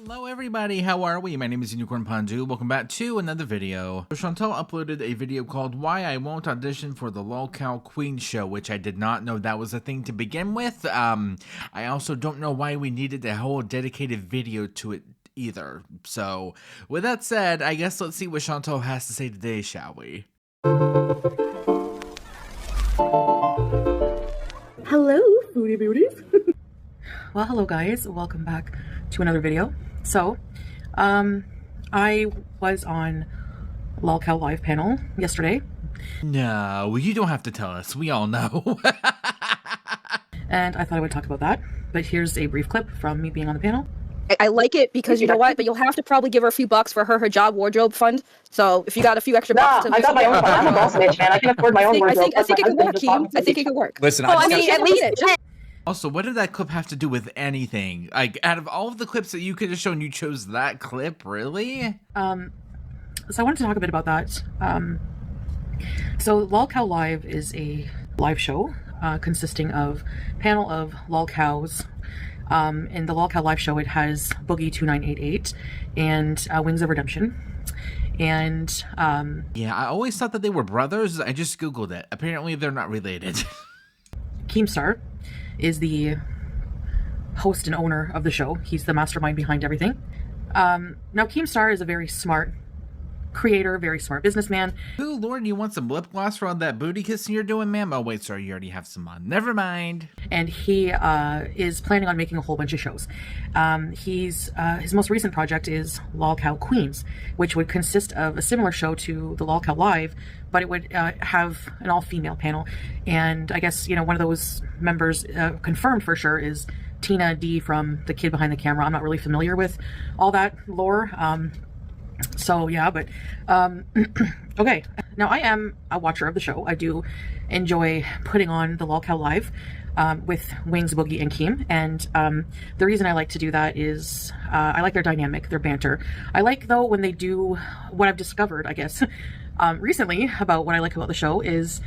Hello everybody, how are we? My name is Unicorn Pandu. Welcome back to another video. Chantal uploaded a video called Why I Won't Audition for the Lolcow Queen Show, which I did not know that was a thing to begin with. I also don't know why we needed a whole dedicated video to it either. So, with that said, I guess let's see what Chantal has to say today, shall we? Hello, foodie beauties. Well, hello guys, welcome back to another video. So, I was on Lolcow Live panel yesterday. No, you don't have to tell us, we all know. And I thought I would talk about that, but here's a brief clip from me being on the panel. I like it because you know what, but you'll have to probably give her a few bucks for her job wardrobe fund. So if you got a few extra bucks, I got my own fund. I'm a boss bitch, man. I can afford my own wardrobe. I think it could work, Keem. I think it could work. Listen, I mean, at least. Also, what did that clip have to do with anything? Like, out of all of the clips that you could have shown, you chose that clip, really? So I wanted to talk a bit about that. So Lolcow Live is a live show consisting of a panel of lolcows. In the Lolcow Live show, it has Boogie 2988 and Wings of Redemption. And yeah, I always thought that they were brothers. I just googled it. Apparently, they're not related. Keemstar is the host and owner of the show. He's the mastermind behind everything. Now, Keemstar is a very smart creator, very smart businessman. Ooh, Lord, you want some lip gloss for all that booty kissing you're doing, ma'am? Oh, wait, sorry, you already have some on. Never mind. And he is planning on making a whole bunch of shows. His most recent project is Lolcow Queens, which would consist of a similar show to the Lolcow Live, but it would have an all-female panel. And I guess, you know, one of those members confirmed for sure is Tina D from The Kid Behind the Camera. I'm not really familiar with all that lore. So yeah, but okay. Now I am a watcher of the show. I do enjoy putting on the Lolcow Live with Wings, Boogie, and Keem. And the reason I like to do that is I like their dynamic, their banter. I like, though, when they do what I've discovered, I guess, recently about what I like about the show is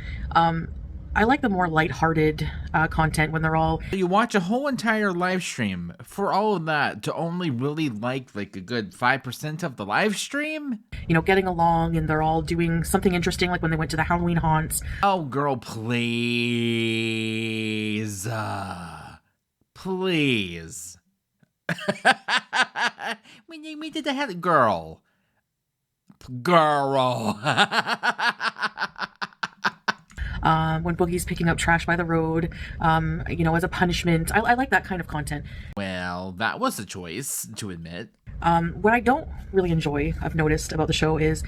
I like the more lighthearted content when they're all... You watch a whole entire live stream for all of that to only really like a good 5% of the live stream? You know, getting along and they're all doing something interesting, like when they went to the Halloween haunts. Oh, girl, please. Please. we did the hell... Girl. When Boogie's picking up trash by the road, you know, as a punishment. I like that kind of content. Well, that was a choice to admit. What I don't really enjoy, I've noticed about the show is,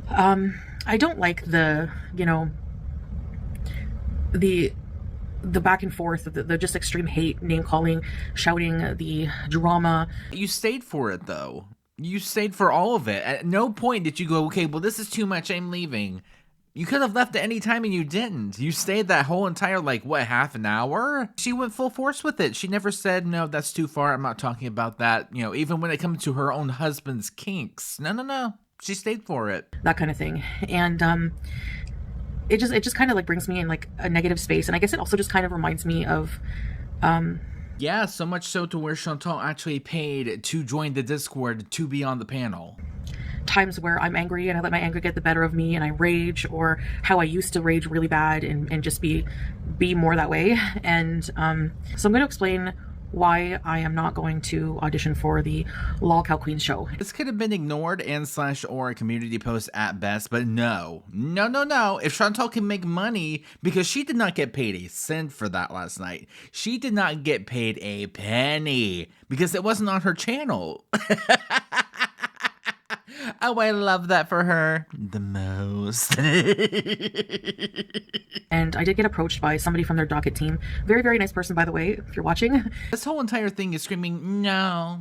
I don't like the, you know, the back and forth, the just extreme hate, name calling, shouting, the drama. You stayed for it, though. You stayed for all of it. At no point did you go, okay, well, this is too much, I'm leaving. You could have left at any time and you didn't. You stayed that whole entire, like, what, half an hour? She went full force with it. She never said, no, that's too far. I'm not talking about that. You know, even when it comes to her own husband's kinks. No. She stayed for it. That kind of thing. And it just kind of like brings me in like a negative space. And I guess it also just kind of reminds me of... yeah, so much so to where Chantal actually paid to join the Discord to be on the panel. Times where I'm angry and I let my anger get the better of me and I rage, or how I used to rage really bad and just be more that way. And so I'm going to explain why I am not going to audition for the Lolcow Queen show. This could have been ignored and / or a community post at best, but no. If Chantal can make money, because she did not get paid a cent for that last night. She did not get paid a penny because it wasn't on her channel. Oh, I love that for her the most. And I did get approached by somebody from their docket team. Very, very nice person, by the way, if you're watching. This whole entire thing is screaming, no,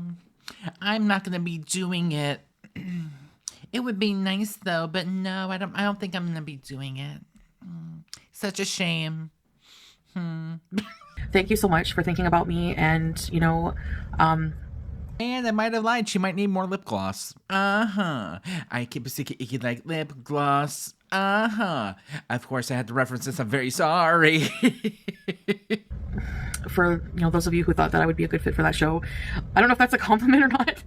I'm not going to be doing it. It would be nice, though, but no, I don't think I'm going to be doing it. Such a shame. Thank you so much for thinking about me and, you know, And I might have lied. She might need more lip gloss. I keep a secret icky like lip gloss. Of course, I had to reference this. I'm very sorry. for, you know, those of you who thought that I would be a good fit for that show, I don't know if that's a compliment or not,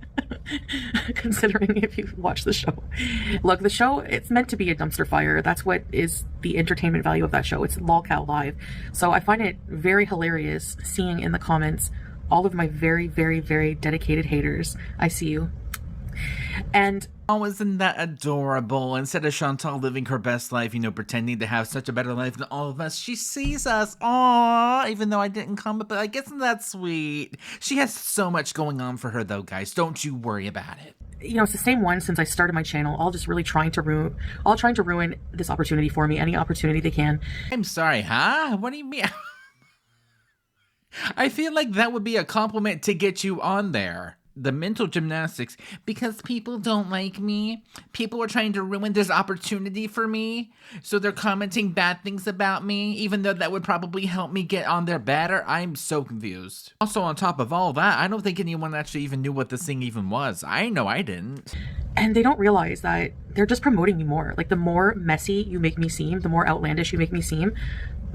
considering if you watch the show. Look, the show, it's meant to be a dumpster fire. That's what is the entertainment value of that show. It's LOLCOW Live. So I find it very hilarious seeing in the comments all of my very, very, very dedicated haters. I see you. And oh, isn't that adorable? Instead of Chantal living her best life, you know, pretending to have such a better life than all of us, she sees us. Aww, even though I didn't comment, but I guess that's sweet. She has so much going on for her, though, guys. Don't you worry about it. You know, it's the same one since I started my channel, all just really trying to ruin this opportunity for me, any opportunity they can. I'm sorry, huh? What do you mean? I feel like that would be a compliment to get you on there. The mental gymnastics, because people don't like me. People are trying to ruin this opportunity for me. So they're commenting bad things about me, even though that would probably help me get on there better. I'm so confused. Also, on top of all that, I don't think anyone actually even knew what this thing even was. I know I didn't. And they don't realize that they're just promoting me more. Like, the more messy you make me seem, the more outlandish you make me seem,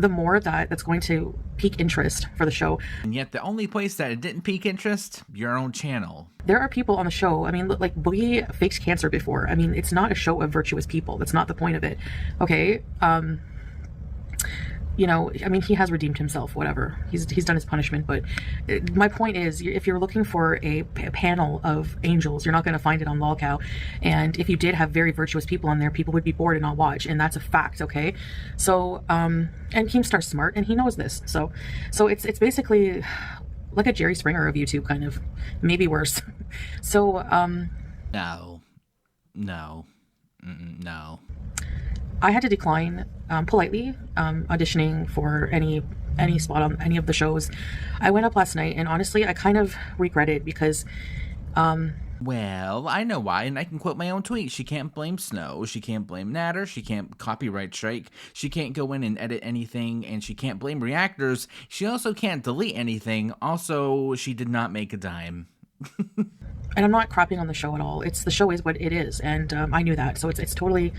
the more that's going to pique interest for the show. And yet the only place that it didn't pique interest, your own channel. There are people on the show, I mean, like, Boogie faked cancer before. I mean, it's not a show of virtuous people. That's not the point of it. Okay? You know, I mean, he has redeemed himself, whatever. He's done his punishment, but my point is, if you're looking for a panel of angels, you're not going to find it on LOLCOW. And if you did have very virtuous people on there, people would be bored and not watch, and that's a fact, okay? So, and Keemstar's smart, and he knows this. So it's basically like a Jerry Springer of YouTube, kind of, maybe worse. So, No. I had to decline politely auditioning for any spot on any of the shows. I went up last night, and honestly, I kind of regret it because well, I know why, and I can quote my own tweet. She can't blame Snow, she can't blame Natter, she can't copyright strike, she can't go in and edit anything, and she can't blame reactors. She also can't delete anything. Also, she did not make a dime. And I'm not crapping on the show at all. The show is what it is, and I knew that. So it was totally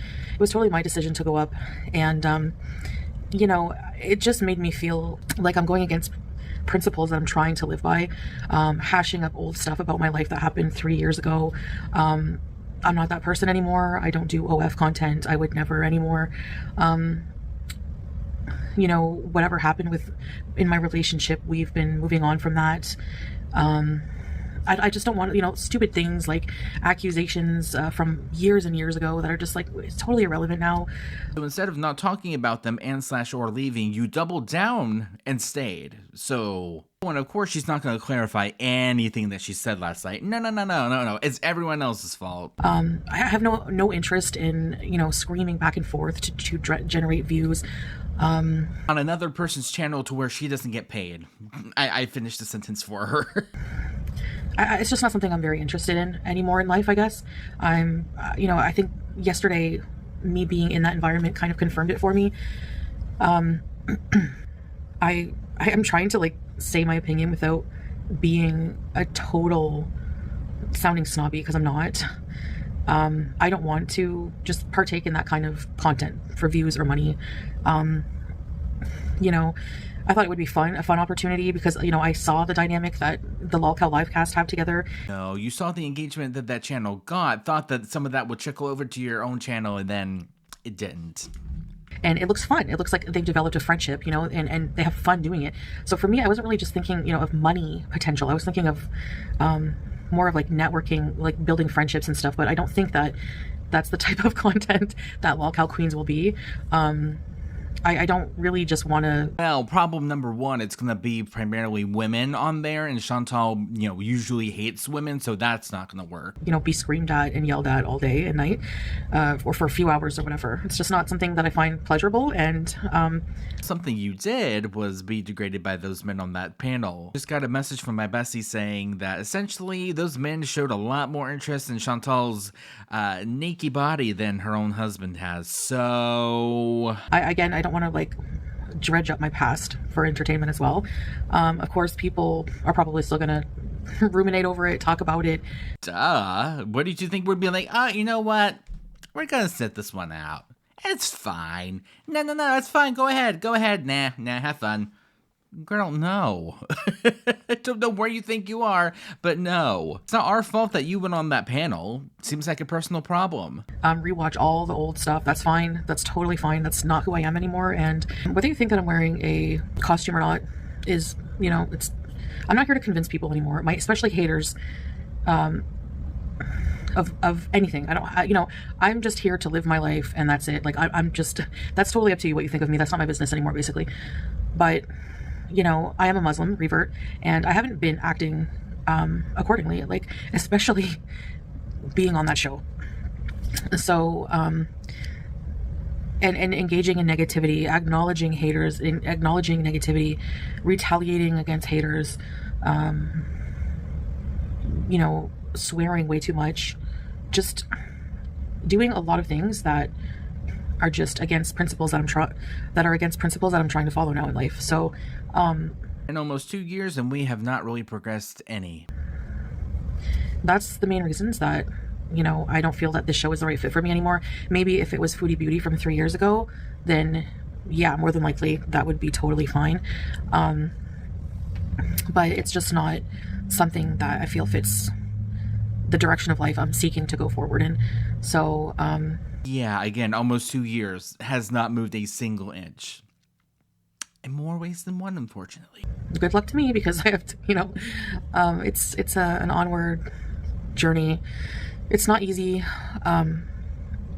my decision to go up, and you know, it just made me feel like I'm going against principles that I'm trying to live by, hashing up old stuff about my life that happened 3 years ago. I'm not that person anymore. I don't do OF content. I would never anymore. You know, whatever happened in my relationship, we've been moving on from that. I just don't want, you know, stupid things like accusations from years and years ago that are just like, it's totally irrelevant now. So instead of not talking about them or leaving, you doubled down and stayed. So, and of course she's not going to clarify anything that she said last night. No. It's everyone else's fault. I have no interest in, you know, screaming back and forth to generate views. On another person's channel to where she doesn't get paid. I finished the sentence for her. It's just not something I'm very interested in anymore in life, I guess. You know, I think yesterday, me being in that environment kind of confirmed it for me. I am trying to, like, say my opinion without being a total sounding snobby, because I'm not. I don't want to just partake in that kind of content for views or money. You know, I thought it would be a fun opportunity because, you know, I saw the dynamic that the LOLCOW livecast have together. No, you saw the engagement that channel got, thought that some of that would trickle over to your own channel, and then it didn't. And it looks fun. It looks like they've developed a friendship, you know, and they have fun doing it. So for me, I wasn't really just thinking, you know, of money potential. I was thinking of more of like networking, like building friendships and stuff. But I don't think that that's the type of content that LOLCOW Queens will be. I don't really just want to... Well, problem number one, it's going to be primarily women on there, and Chantal, you know, usually hates women, so that's not going to work. You know, be screamed at and yelled at all day and night, or for a few hours or whatever. It's just not something that I find pleasurable, and... Something you did was be degraded by those men on that panel. Just got a message from my bestie saying that essentially those men showed a lot more interest in Chantal's naked body than her own husband has, so... I don't want to, like, dredge up my past for entertainment as well. Of course, people are probably still gonna ruminate over it, talk about it. Duh. What did you think would be like, oh, you know what? We're gonna sit this one out. It's fine. No, it's fine. Go ahead. Nah, have fun. Girl, no. I don't know where you think you are, but no. It's not our fault that you went on that panel. Seems like a personal problem. Rewatch all the old stuff. That's fine. That's totally fine. That's not who I am anymore. And whether you think that I'm wearing a costume or not is, you know, I'm not here to convince people anymore. Especially haters, of anything. I'm just here to live my life, and that's it. Like, I'm just, that's totally up to you what you think of me. That's not my business anymore, basically. But, you know, I am a Muslim revert, and I haven't been acting accordingly, like, especially being on that show. So, and engaging in negativity, acknowledging haters, acknowledging negativity, retaliating against haters, you know, swearing way too much, just doing a lot of things that are just against principles that are against principles that I'm trying to follow now in life. So, in almost 2 years, and we have not really progressed any. That's the main reasons that, you know, I don't feel that this show is the right fit for me anymore. Maybe if it was Foodie Beauty from 3 years ago, then yeah, more than likely that would be totally fine. But it's just not something that I feel fits the direction of life I'm seeking to go forward in. So, yeah, again, almost 2 years, has not moved a single inch. In more ways than one, unfortunately. Good luck to me, because I have to, you know, it's an onward journey. It's not easy.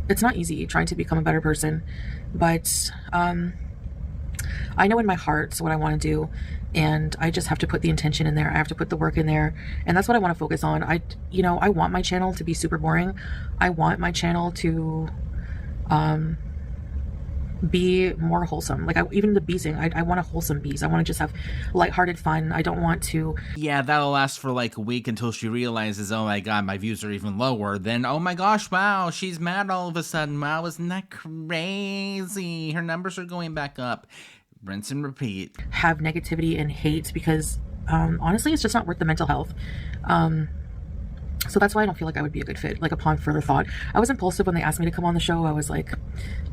It's not easy trying to become a better person, but I know in my heart what I want to do, and I just have to put the intention in there. I have to put the work in there, and that's what I want to focus on. I want my channel to be super boring. I want my channel to be more wholesome. Like, even the beezing, I want a wholesome bees. I want to just have lighthearted fun. I don't want to... Yeah, that'll last for like a week until she realizes, oh my god, my views are even lower. Then, oh my gosh, wow, she's mad all of a sudden. Wow, isn't that crazy? Her numbers are going back up. Rinse and repeat. Have negativity and hate, because honestly, it's just not worth the mental health. So that's why I don't feel like I would be a good fit, like, upon further thought. I was impulsive when they asked me to come on the show. I was like,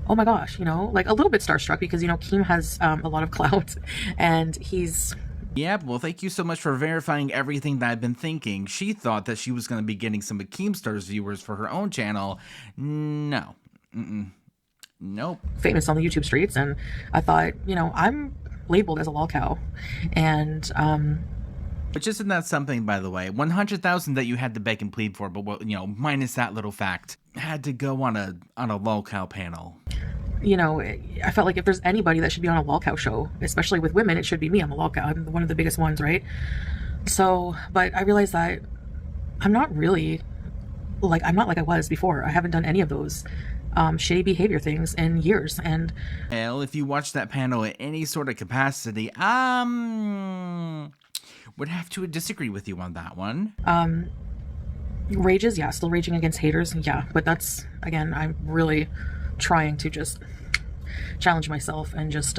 oh my gosh, you know, like a little bit starstruck, because, you know, Keem has a lot of clout, and he's... Yeah, well, thank you so much for verifying everything that I've been thinking. She thought that she was going to be getting some of Keemstar's viewers for her own channel. No. Nope. Famous on the YouTube streets, and I thought, you know, I'm labeled as a lol cow, and which isn't that something, by the way? 100,000 that you had to beg and plead for, but, well, you know, minus that little fact, had to go on a lol cow panel. You know, I felt like if there's anybody that should be on a lol cow show, especially with women, it should be me. I'm a lol cow. I'm one of the biggest ones, right? So, but I realized that I'm not really like, I'm not like I was before. I haven't done any of those shady behavior things in years. And well, if you watch that panel in any sort of capacity, would have to disagree with you on that one. Rages, yeah, still raging against haters, yeah, but that's, again, I'm really trying to just challenge myself and just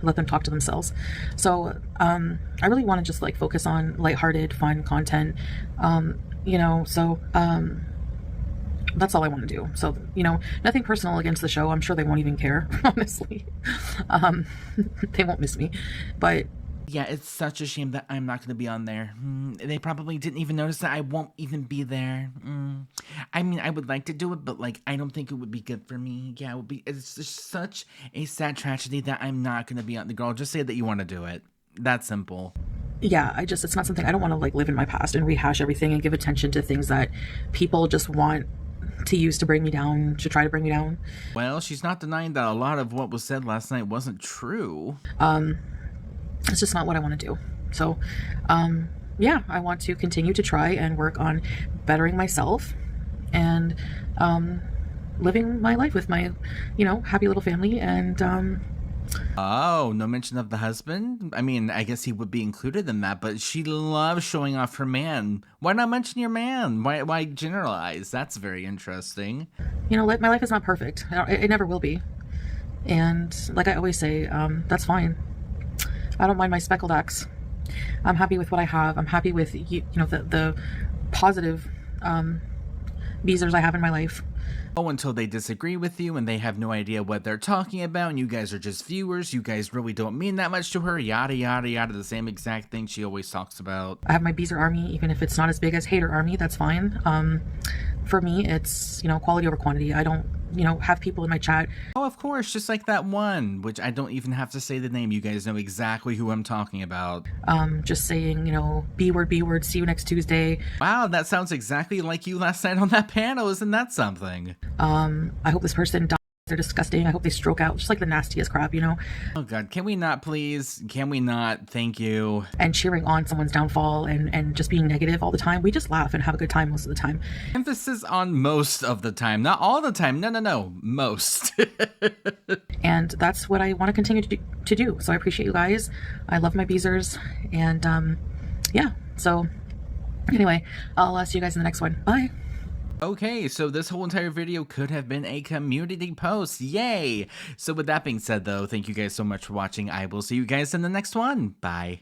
let them talk to themselves. So I really want to just like focus on lighthearted, fun content, you know, so that's all I want to do. So, you know, nothing personal against the show. I'm sure they won't even care, honestly. They won't miss me, but yeah, it's such a shame that I'm not going to be on there. They probably didn't even notice that I won't even be there. I mean, I would like to do it, but, like, I don't think it would be good for me. Yeah, it would be. It's just such a sad tragedy that I'm not going to be on the girl. Just say that you want to do it. That's simple. Yeah, it's not something, I don't want to, like, live in my past and rehash everything and give attention to things that people just want to use to bring me down, to try to bring me down. Well, she's not denying that a lot of what was said last night wasn't true. It's just not what I want to do. So, yeah, I want to continue to try and work on bettering myself and living my life with my, you know, happy little family. And oh, no mention of the husband? I mean, I guess he would be included in that, but she loves showing off her man. Why not mention your man? Why generalize? That's very interesting. You know, my life is not perfect. It never will be. And like I always say, that's fine. I don't mind my speckled X. I'm happy with what I have. I'm happy with, you know, the positive beezers I have in my life. Oh, until they disagree with you and they have no idea what they're talking about and you guys are just viewers, you guys really don't mean that much to her, yada yada yada, the same exact thing she always talks about. I have my Beezer army, even if it's not as big as Hater army, that's fine. For me, it's, you know, quality over quantity. I don't, you know, have people in my chat. Oh, of course, just like that one, which I don't even have to say the name. You guys know exactly who I'm talking about. Just saying, you know, B word, see you next Tuesday. Wow, that sounds exactly like you last night on that panel. Isn't that something? I hope this person dies. They're disgusting. I hope they stroke out. Just like the nastiest crap, you know? Oh god, can we not please? Can we not? Thank you. And cheering on someone's downfall and just being negative all the time. We just laugh and have a good time most of the time. Emphasis on most of the time, not all the time. No, most. And that's what I want to continue to do. So I appreciate you guys. I love my Beezers. And yeah, so anyway, I'll see you guys in the next one. Bye. Okay, so this whole entire video could have been a community post. Yay! So with that being said though, thank you guys so much for watching. I will see you guys in the next one. Bye.